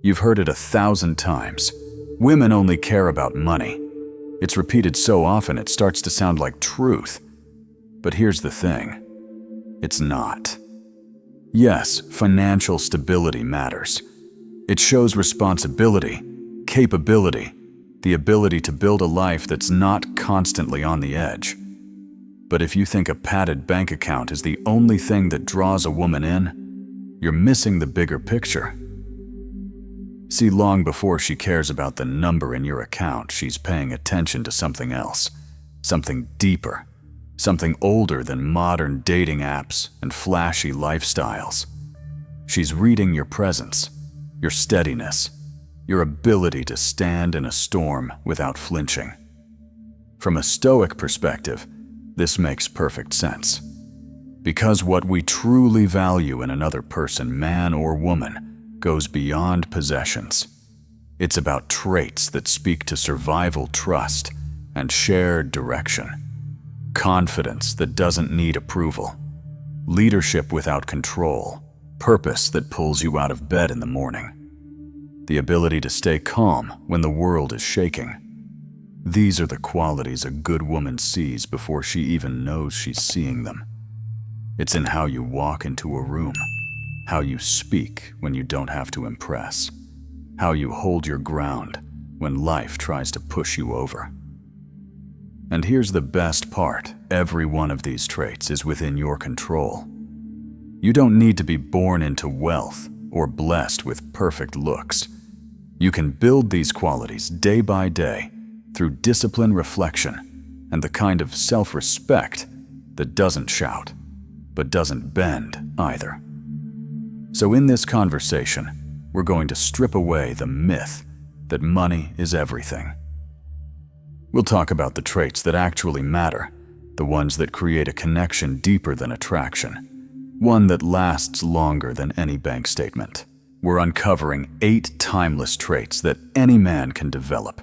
You've heard it 1,000 times. Women only care about money. It's repeated so often it starts to sound like truth. But here's the thing. It's not. Yes, financial stability matters. It shows responsibility, capability, the ability to build a life that's not constantly on the edge. But if you think a padded bank account is the only thing that draws a woman in, you're missing the bigger picture. See, long before she cares about the number in your account, she's paying attention to something else, something deeper, something older than modern dating apps and flashy lifestyles. She's reading your presence, your steadiness, your ability to stand in a storm without flinching. From a Stoic perspective, this makes perfect sense. Because what we truly value in another person, man or woman, goes beyond possessions. It's about traits that speak to survival, trust, and shared direction. Confidence that doesn't need approval. Leadership without control. Purpose that pulls you out of bed in the morning. The ability to stay calm when the world is shaking. These are the qualities a good woman sees before she even knows she's seeing them. It's in how you walk into a room, how you speak when you don't have to impress, how you hold your ground when life tries to push you over. And here's the best part, every one of these traits is within your control. You don't need to be born into wealth or blessed with perfect looks. You can build these qualities day by day through discipline, reflection, and the kind of self-respect that doesn't shout, but doesn't bend either. So in this conversation, we're going to strip away the myth that money is everything. We'll talk about the traits that actually matter, the ones that create a connection deeper than attraction, one that lasts longer than any bank statement. We're uncovering 8 timeless traits that any man can develop.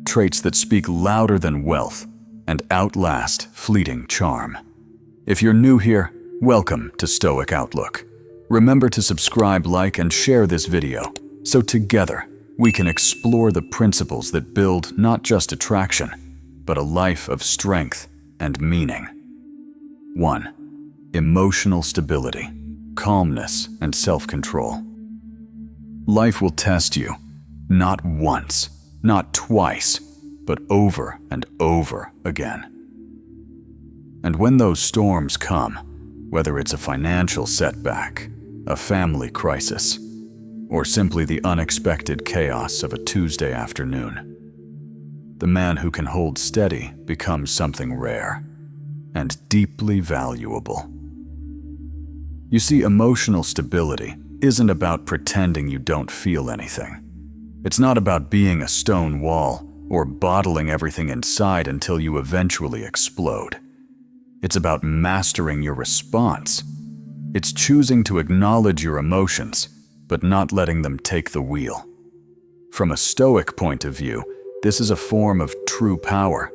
Traits that speak louder than wealth and outlast fleeting charm. If you're new here, welcome to Stoic Outlook. Remember to subscribe, like, and share this video so together we can explore the principles that build not just attraction, but a life of strength and meaning. 1. Emotional stability, calmness, and self-control. Life will test you, not once, not twice, but over and over again. And when those storms come, whether it's a financial setback, a family crisis, or simply the unexpected chaos of a Tuesday afternoon, the man who can hold steady becomes something rare and deeply valuable. You see, emotional stability isn't about pretending you don't feel anything. It's not about being a stone wall or bottling everything inside until you eventually explode. It's about mastering your response. It's choosing to acknowledge your emotions, but not letting them take the wheel. From a Stoic point of view, this is a form of true power.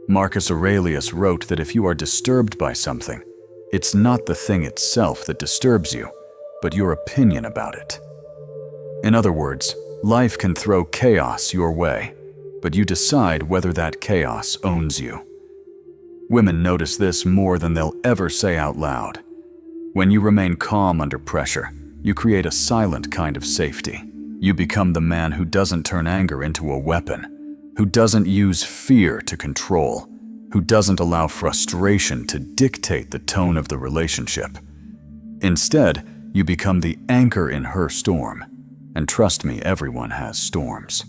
Marcus Aurelius wrote that if you are disturbed by something, it's not the thing itself that disturbs you, but your opinion about it. In other words, life can throw chaos your way, but you decide whether that chaos owns you. Women notice this more than they'll ever say out loud. When you remain calm under pressure, you create a silent kind of safety. You become the man who doesn't turn anger into a weapon, who doesn't use fear to control, who doesn't allow frustration to dictate the tone of the relationship. Instead, you become the anchor in her storm. And trust me, everyone has storms.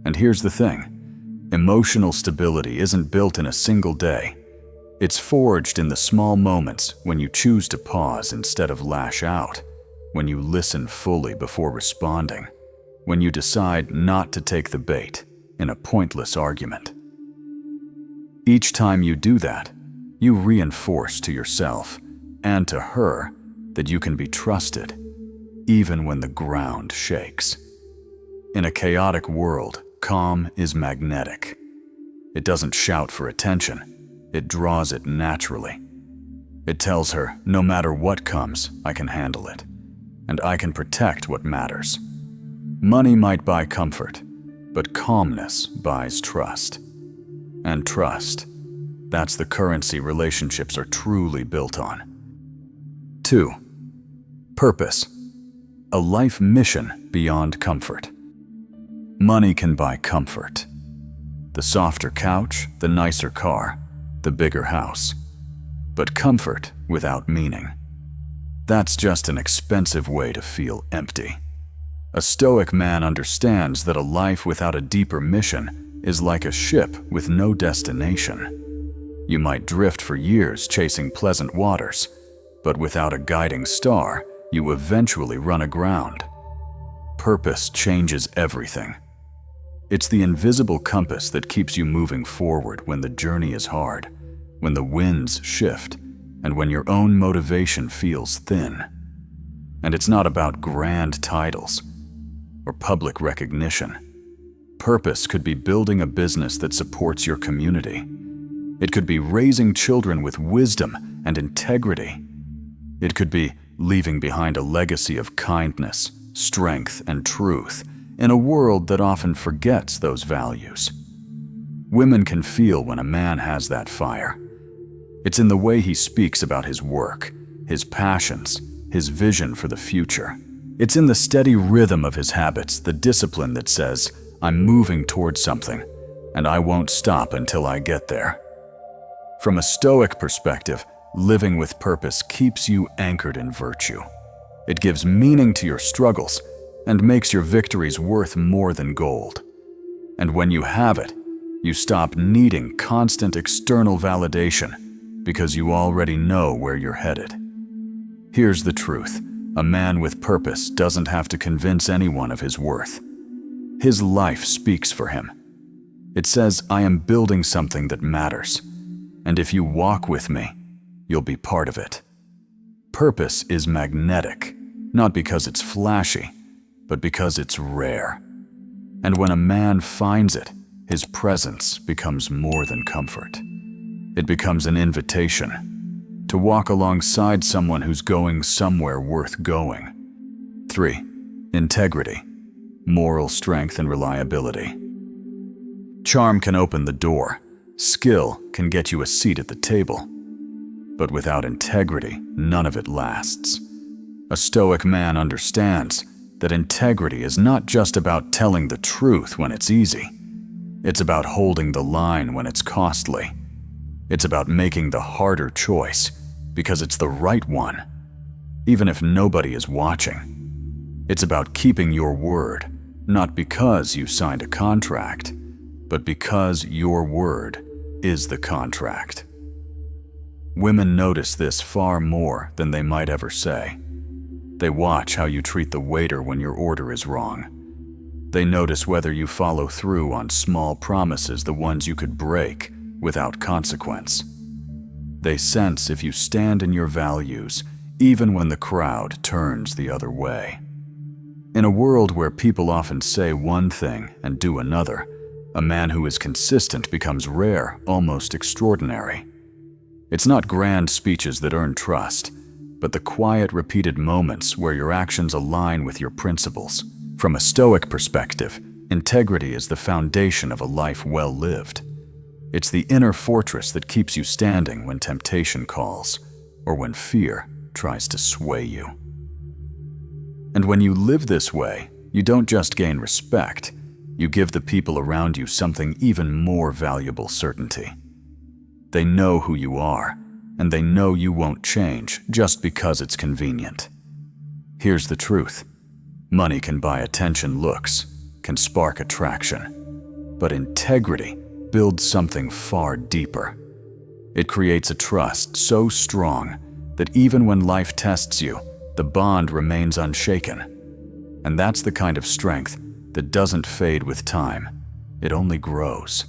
And here's the thing. Emotional stability isn't built in a single day. It's forged in the small moments when you choose to pause instead of lash out, when you listen fully before responding, when you decide not to take the bait in a pointless argument. Each time you do that, you reinforce to yourself and to her that you can be trusted, even when the ground shakes. In a chaotic world, calm is magnetic. It doesn't shout for attention. It draws it naturally. It tells her, no matter what comes, I can handle it. and I can protect what matters. Money might buy comfort, but calmness buys trust. And trust, that's the currency relationships are truly built on. 2. Purpose. A life mission beyond comfort. Money can buy comfort. The softer couch, the nicer car, the bigger house. But comfort without meaning. That's just an expensive way to feel empty. A Stoic man understands that a life without a deeper mission is like a ship with no destination. You might drift for years chasing pleasant waters, but without a guiding star, you eventually run aground. Purpose changes everything. It's the invisible compass that keeps you moving forward when the journey is hard, when the winds shift, and when your own motivation feels thin. And it's not about grand titles or public recognition. Purpose could be building a business that supports your community. It could be raising children with wisdom and integrity. It could be leaving behind a legacy of kindness, strength, and truth in a world that often forgets those values. Women can feel when a man has that fire. It's in the way he speaks about his work, his passions, his vision for the future. It's in the steady rhythm of his habits, the discipline that says, I'm moving towards something, and I won't stop until I get there. From a Stoic perspective, living with purpose keeps you anchored in virtue. It gives meaning to your struggles and makes your victories worth more than gold. And when you have it, you stop needing constant external validation because you already know where you're headed. Here's the truth. A man with purpose doesn't have to convince anyone of his worth. His life speaks for him. It says, I am building something that matters, and if you walk with me, you'll be part of it. Purpose is magnetic, not because it's flashy, but because it's rare. And when a man finds it, his presence becomes more than comfort. It becomes an invitation to walk alongside someone who's going somewhere worth going. 3. Integrity, moral strength, and reliability. Charm can open the door. Skill can get you a seat at the table. But without integrity, none of it lasts. A Stoic man understands that integrity is not just about telling the truth when it's easy. It's about holding the line when it's costly. It's about making the harder choice because it's the right one, even if nobody is watching. It's about keeping your word, not because you signed a contract, but because your word is the contract. Women notice this far more than they might ever say. They watch how you treat the waiter when your order is wrong. They notice whether you follow through on small promises, the ones you could break without consequence. They sense if you stand in your values, even when the crowd turns the other way. In a world where people often say one thing and do another, a man who is consistent becomes rare, almost extraordinary. It's not grand speeches that earn trust, but the quiet, repeated moments where your actions align with your principles. From a Stoic perspective, integrity is the foundation of a life well lived. It's the inner fortress that keeps you standing when temptation calls, or when fear tries to sway you. And when you live this way, you don't just gain respect, you give the people around you something even more valuable: certainty. They know who you are, and they know you won't change just because it's convenient. Here's the truth. Money can buy attention, looks, can spark attraction. But integrity builds something far deeper. It creates a trust so strong that even when life tests you, the bond remains unshaken. And that's the kind of strength that doesn't fade with time. It only grows.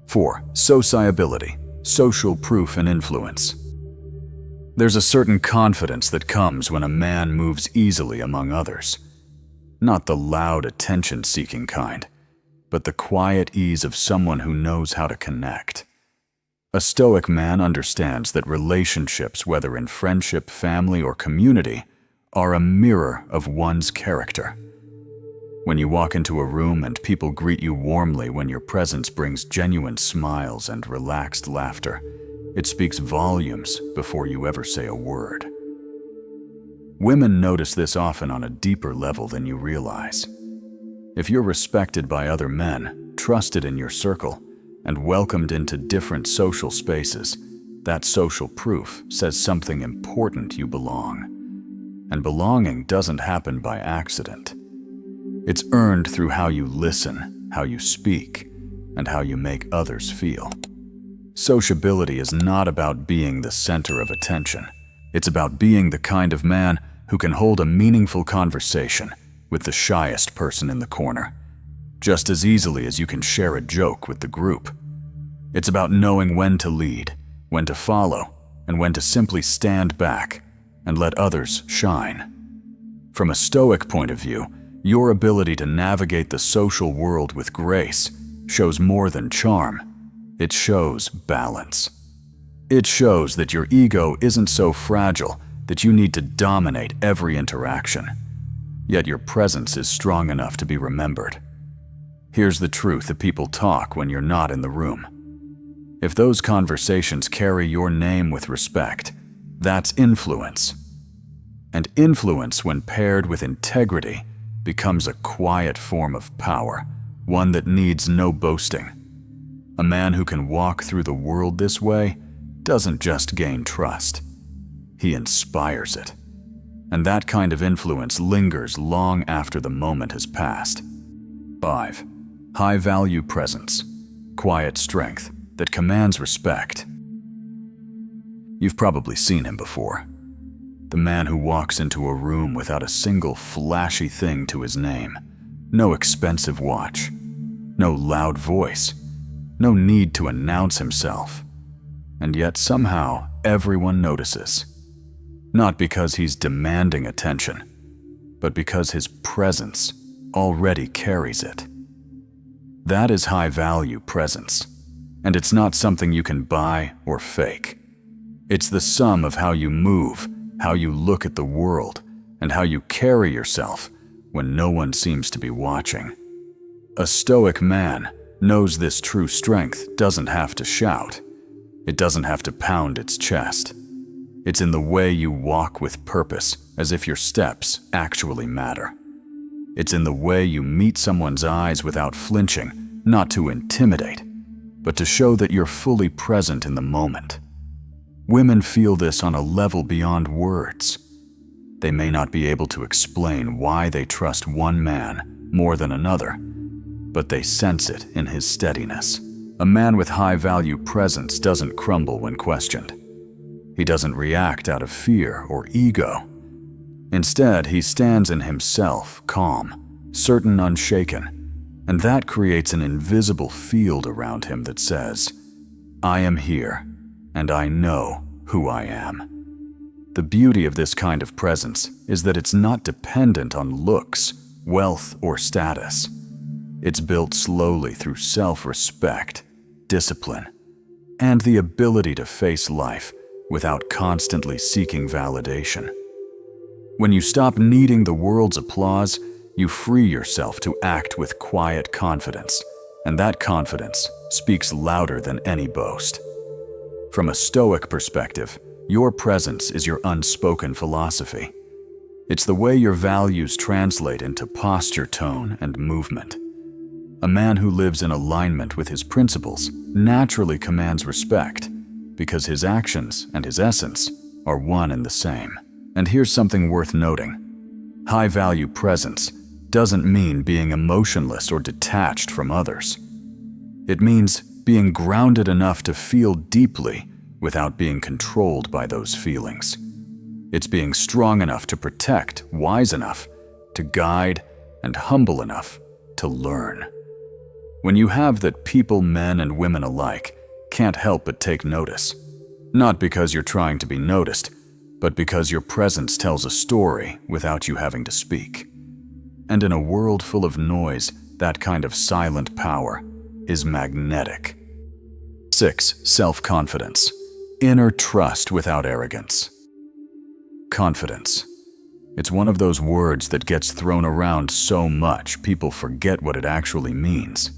4. Sociability, social proof and influence. There's a certain confidence that comes when a man moves easily among others. Not the loud, attention-seeking kind, but the quiet ease of someone who knows how to connect. A Stoic man understands that relationships, whether in friendship, family, or community, are a mirror of one's character. When you walk into a room and people greet you warmly when your presence brings genuine smiles and relaxed laughter, it speaks volumes before you ever say a word. Women notice this often on a deeper level than you realize. If you're respected by other men, trusted in your circle, and welcomed into different social spaces, that social proof says something important: you belong. And belonging doesn't happen by accident. It's earned through how you listen, how you speak, and how you make others feel. Sociability is not about being the center of attention. It's about being the kind of man who can hold a meaningful conversation with the shyest person in the corner, just as easily as you can share a joke with the group. It's about knowing when to lead, when to follow, and when to simply stand back and let others shine. From a Stoic point of view, your ability to navigate the social world with grace shows more than charm. It shows balance. It shows that your ego isn't so fragile that you need to dominate every interaction, yet your presence is strong enough to be remembered. Here's the truth: that people talk when you're not in the room. If those conversations carry your name with respect, that's influence. And influence, when paired with integrity, becomes a quiet form of power, one that needs no boasting. A man who can walk through the world this way doesn't just gain trust, he inspires it. And that kind of influence lingers long after the moment has passed. 5. High-value presence, quiet strength that commands respect. You've probably seen him before. The man who walks into a room without a single flashy thing to his name. No expensive watch, no loud voice, no need to announce himself. And yet somehow everyone notices. Not because he's demanding attention, but because his presence already carries it. That is high-value presence, and it's not something you can buy or fake. It's the sum of how you move, how you look at the world, and how you carry yourself when no one seems to be watching. A Stoic man knows this true strength doesn't have to shout. It doesn't have to pound its chest. It's in the way you walk with purpose, as if your steps actually matter. It's in the way you meet someone's eyes without flinching, not to intimidate, but to show that you're fully present in the moment. Women feel this on a level beyond words. They may not be able to explain why they trust one man more than another, but they sense it in his steadiness. A man with high-value presence doesn't crumble when questioned. He doesn't react out of fear or ego. Instead, he stands in himself, calm, certain, unshaken, and that creates an invisible field around him that says, "I am here, and I know who I am." The beauty of this kind of presence is that it's not dependent on looks, wealth, or status. It's built slowly through self-respect, discipline, and the ability to face life without constantly seeking validation. When you stop needing the world's applause, you free yourself to act with quiet confidence, and that confidence speaks louder than any boast. From a Stoic perspective, your presence is your unspoken philosophy. It's the way your values translate into posture, tone, and movement. A man who lives in alignment with his principles naturally commands respect, because his actions and his essence are one and the same. And here's something worth noting. High-value presence doesn't mean being emotionless or detached from others. It means being grounded enough to feel deeply without being controlled by those feelings. It's being strong enough to protect, wise enough to guide, and humble enough to learn. When you have that, people, men and women alike, can't help but take notice. Not because you're trying to be noticed, but because your presence tells a story without you having to speak. And in a world full of noise, that kind of silent power is magnetic. 6. Self-confidence. Inner trust without arrogance. Confidence. It's one of those words that gets thrown around so much people forget what it actually means.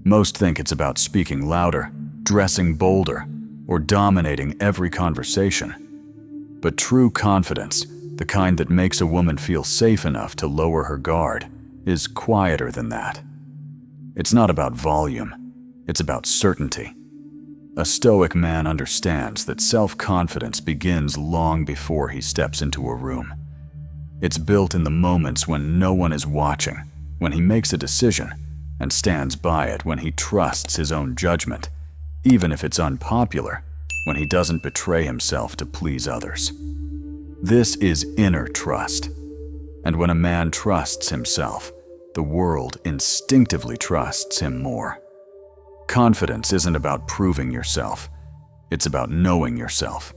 Most think it's about speaking louder, dressing bolder, or dominating every conversation. But true confidence, the kind that makes a woman feel safe enough to lower her guard, is quieter than that. It's not about volume, it's about certainty. A Stoic man understands that self-confidence begins long before he steps into a room. It's built in the moments when no one is watching, when he makes a decision, and stands by it when he trusts his own judgment, even if it's unpopular, when he doesn't betray himself to please others. This is inner trust. And when a man trusts himself, the world instinctively trusts him more. Confidence isn't about proving yourself, it's about knowing yourself.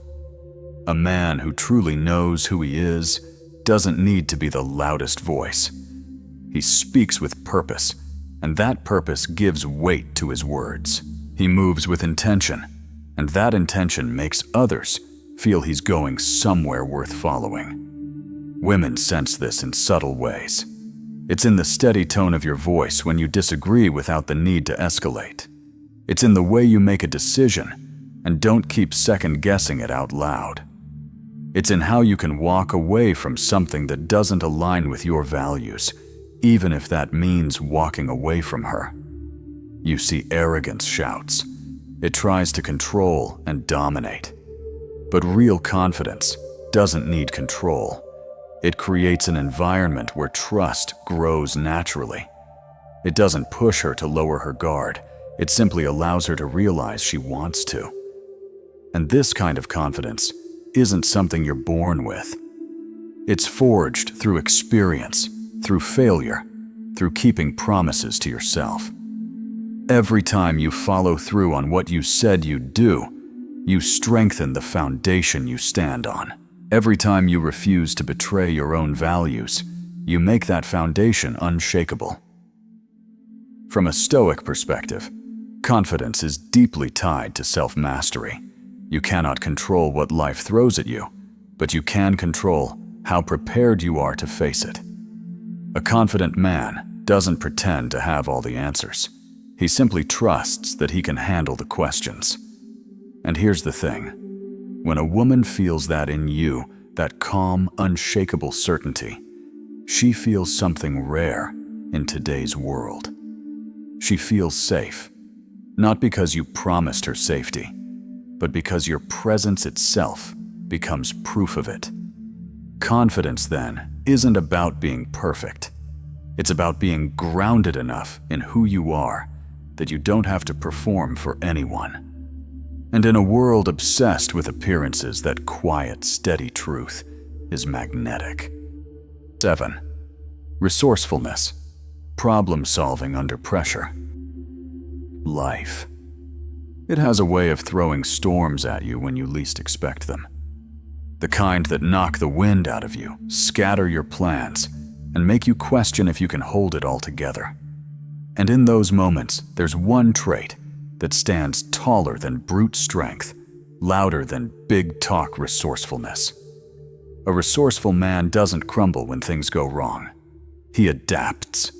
A man who truly knows who he is doesn't need to be the loudest voice. He speaks with purpose, and that purpose gives weight to his words. He moves with intention, and that intention makes others feel he's going somewhere worth following. Women sense this in subtle ways. It's in the steady tone of your voice when you disagree without the need to escalate. It's in the way you make a decision and don't keep second-guessing it out loud. It's in how you can walk away from something that doesn't align with your values, even if that means walking away from her. You see, arrogance shouts. It tries to control and dominate. But real confidence doesn't need control. It creates an environment where trust grows naturally. It doesn't push her to lower her guard. It simply allows her to realize she wants to. And this kind of confidence isn't something you're born with. It's forged through experience, through failure, through keeping promises to yourself. Every time you follow through on what you said you'd do, you strengthen the foundation you stand on. Every time you refuse to betray your own values, you make that foundation unshakable. From a Stoic perspective, confidence is deeply tied to self-mastery. You cannot control what life throws at you, but you can control how prepared you are to face it. A confident man doesn't pretend to have all the answers. He simply trusts that he can handle the questions. And here's the thing. When a woman feels that in you, that calm, unshakable certainty, she feels something rare in today's world. She feels safe, not because you promised her safety, but because your presence itself becomes proof of it. Confidence, then, isn't about being perfect. It's about being grounded enough in who you are that you don't have to perform for anyone. And in a world obsessed with appearances, that quiet, steady truth is magnetic. 7. Resourcefulness. Problem solving under pressure. Life. It has a way of throwing storms at you when you least expect them. The kind that knock the wind out of you, scatter your plans, and make you question if you can hold it all together. And in those moments, there's one trait that stands taller than brute strength, louder than big talk resourcefulness. A resourceful man doesn't crumble when things go wrong. He adapts.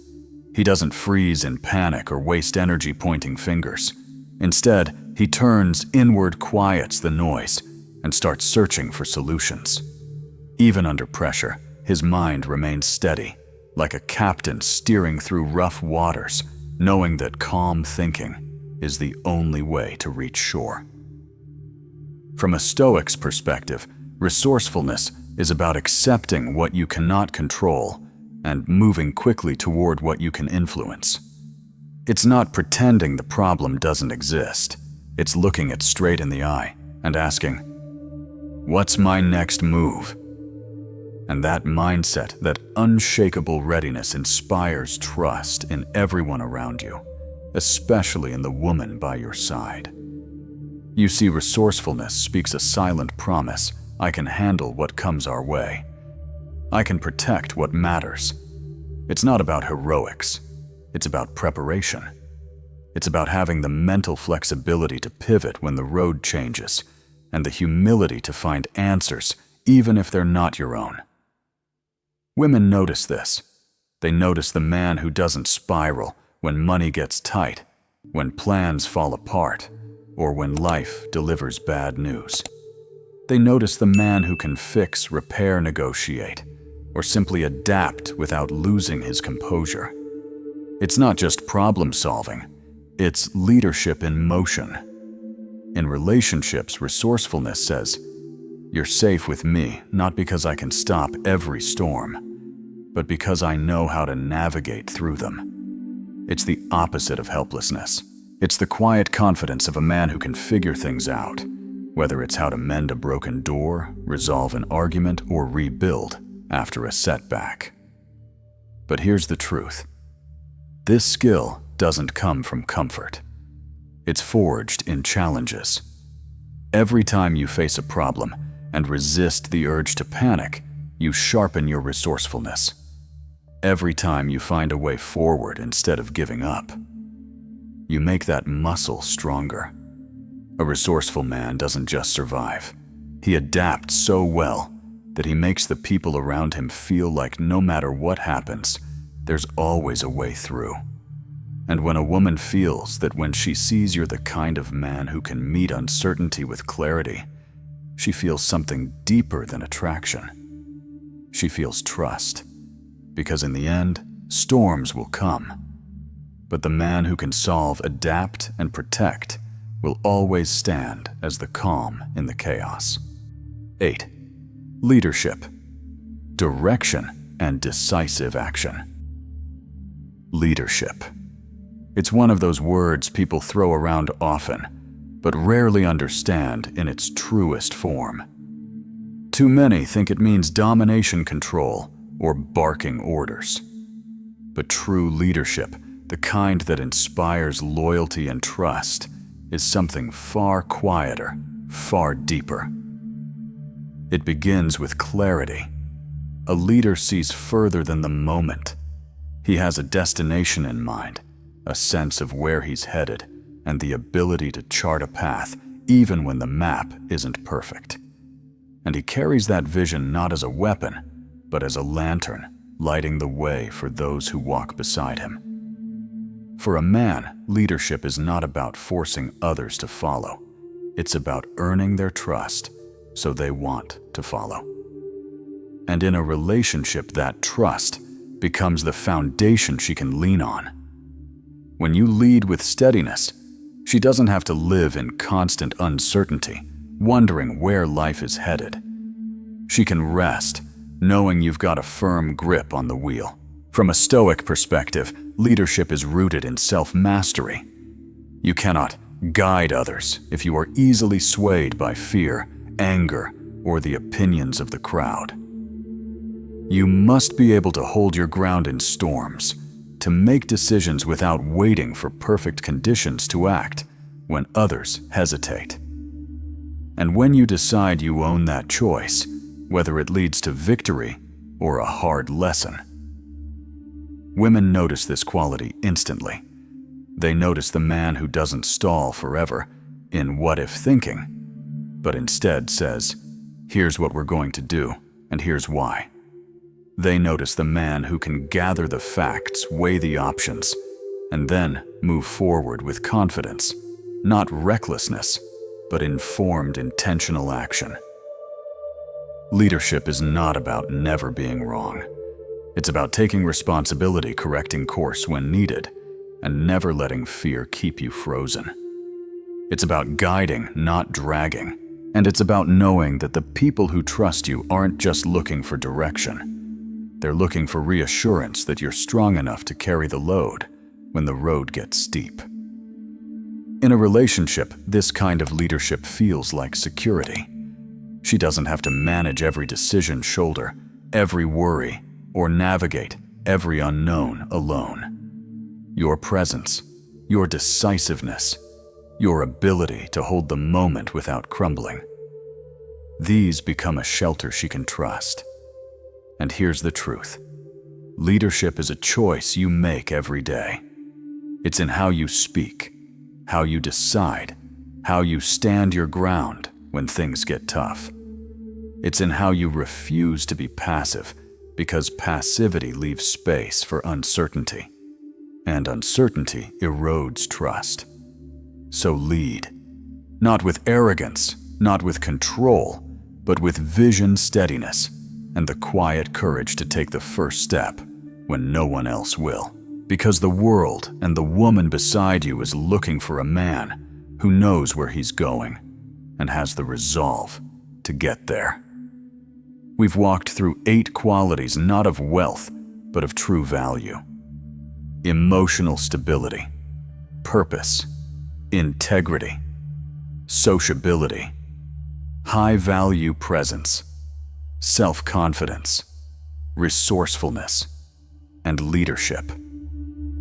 He doesn't freeze in panic or waste energy pointing fingers. Instead, he turns inward, quiets the noise, and starts searching for solutions. Even under pressure, his mind remains steady, like a captain steering through rough waters, knowing that calm thinking is the only way to reach shore. From a Stoic's perspective, resourcefulness is about accepting what you cannot control and moving quickly toward what you can influence. It's not pretending the problem doesn't exist. It's looking it straight in the eye and asking, "What's my next move?" And that mindset, that unshakable readiness, inspires trust in everyone around you, especially in the woman by your side. You see, resourcefulness speaks a silent promise: I can handle what comes our way. I can protect what matters. It's not about heroics. It's about preparation. It's about having the mental flexibility to pivot when the road changes, and the humility to find answers even if they're not your own. Women notice this. They notice the man who doesn't spiral when money gets tight, when plans fall apart, or when life delivers bad news. They notice the man who can fix, repair, negotiate, or simply adapt without losing his composure. It's not just problem solving, it's leadership in motion. In relationships, resourcefulness says, "You're safe with me, not because I can stop every storm, but because I know how to navigate through them." It's the opposite of helplessness. It's the quiet confidence of a man who can figure things out, whether it's how to mend a broken door, resolve an argument, or rebuild after a setback. But here's the truth. This skill doesn't come from comfort. It's forged in challenges. Every time you face a problem and resist the urge to panic, you sharpen your resourcefulness. Every time you find a way forward instead of giving up, you make that muscle stronger. A resourceful man doesn't just survive. He adapts so well that he makes the people around him feel like no matter what happens, there's always a way through. And when a woman feels that when she sees you're the kind of man who can meet uncertainty with clarity, she feels something deeper than attraction. She feels trust. Because in the end, storms will come. But the man who can solve, adapt, and protect will always stand as the calm in the chaos. 8. Leadership. Direction and decisive action. Leadership. It's one of those words people throw around often, but rarely understand in its truest form. Too many think it means domination, control, or barking orders. But true leadership, the kind that inspires loyalty and trust, is something far quieter, far deeper. It begins with clarity. A leader sees further than the moment. He has a destination in mind, a sense of where he's headed, and the ability to chart a path even when the map isn't perfect. And he carries that vision not as a weapon, but as a lantern, lighting the way for those who walk beside him. For a man, leadership is not about forcing others to follow. It's about earning their trust so they want to follow. And in a relationship, that trust becomes the foundation she can lean on. When you lead with steadiness, she doesn't have to live in constant uncertainty, wondering where life is headed. She can rest, knowing you've got a firm grip on the wheel. From a Stoic perspective, leadership is rooted in self-mastery. You cannot guide others if you are easily swayed by fear, anger, or the opinions of the crowd. You must be able to hold your ground in storms, to make decisions without waiting for perfect conditions to act when others hesitate. And when you decide you own that choice, whether it leads to victory or a hard lesson. Women notice this quality instantly. They notice the man who doesn't stall forever in what-if thinking, but instead says, "Here's what we're going to do, and here's why." They notice the man who can gather the facts, weigh the options, and then move forward with confidence, not recklessness, but informed, intentional action. Leadership is not about never being wrong. It's about taking responsibility, correcting course when needed, and never letting fear keep you frozen. It's about guiding, not dragging, and it's about knowing that the people who trust you aren't just looking for direction. They're looking for reassurance that you're strong enough to carry the load when the road gets steep. In a relationship, this kind of leadership feels like security. She doesn't have to manage every decision, shoulder every worry, or navigate every unknown alone. Your presence, your decisiveness, your ability to hold the moment without crumbling. These become a shelter she can trust. And here's the truth. Leadership is a choice you make every day. It's in how you speak, how you decide, how you stand your ground when things get tough. It's in how you refuse to be passive because passivity leaves space for uncertainty, and uncertainty erodes trust. So lead, not with arrogance, not with control, but with vision, steadiness, and the quiet courage to take the first step when no one else will. Because the world and the woman beside you is looking for a man who knows where he's going and has the resolve to get there. We've walked through 8 qualities not of wealth, but of true value. Emotional stability, purpose, integrity, sociability, high-value presence, self-confidence, resourcefulness, and leadership.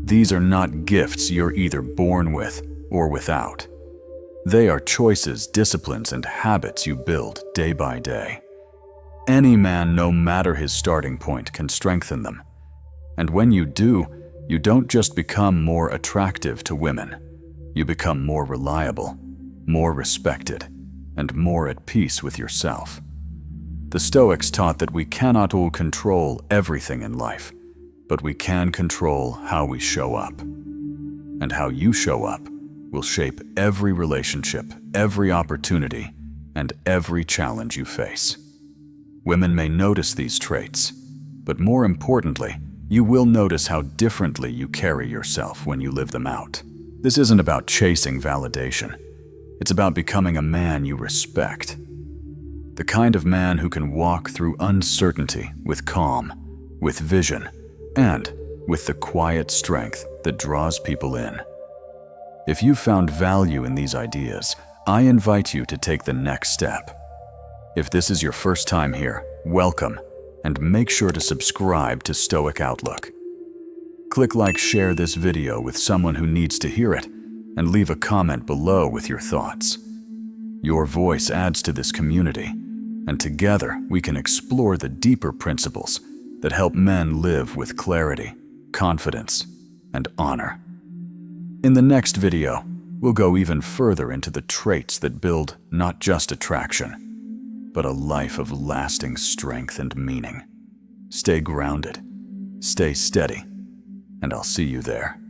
These are not gifts you're either born with or without. They are choices, disciplines, and habits you build day by day. Any man, no matter his starting point, can strengthen them. And when you do, you don't just become more attractive to women. You become more reliable, more respected, and more at peace with yourself. The Stoics taught that we cannot all control everything in life, but we can control how we show up. And how you show up will shape every relationship, every opportunity, and every challenge you face. Women may notice these traits, but more importantly, you will notice how differently you carry yourself when you live them out. This isn't about chasing validation. It's about becoming a man you respect. The kind of man who can walk through uncertainty with calm, with vision, and with the quiet strength that draws people in. If you found value in these ideas, I invite you to take the next step. If this is your first time here, welcome, and make sure to subscribe to Stoic Outlook. Click like, share this video with someone who needs to hear it, and leave a comment below with your thoughts. Your voice adds to this community, and together we can explore the deeper principles that help men live with clarity, confidence, and honor. In the next video, we'll go even further into the traits that build not just attraction, but a life of lasting strength and meaning. Stay grounded, stay steady, and I'll see you there.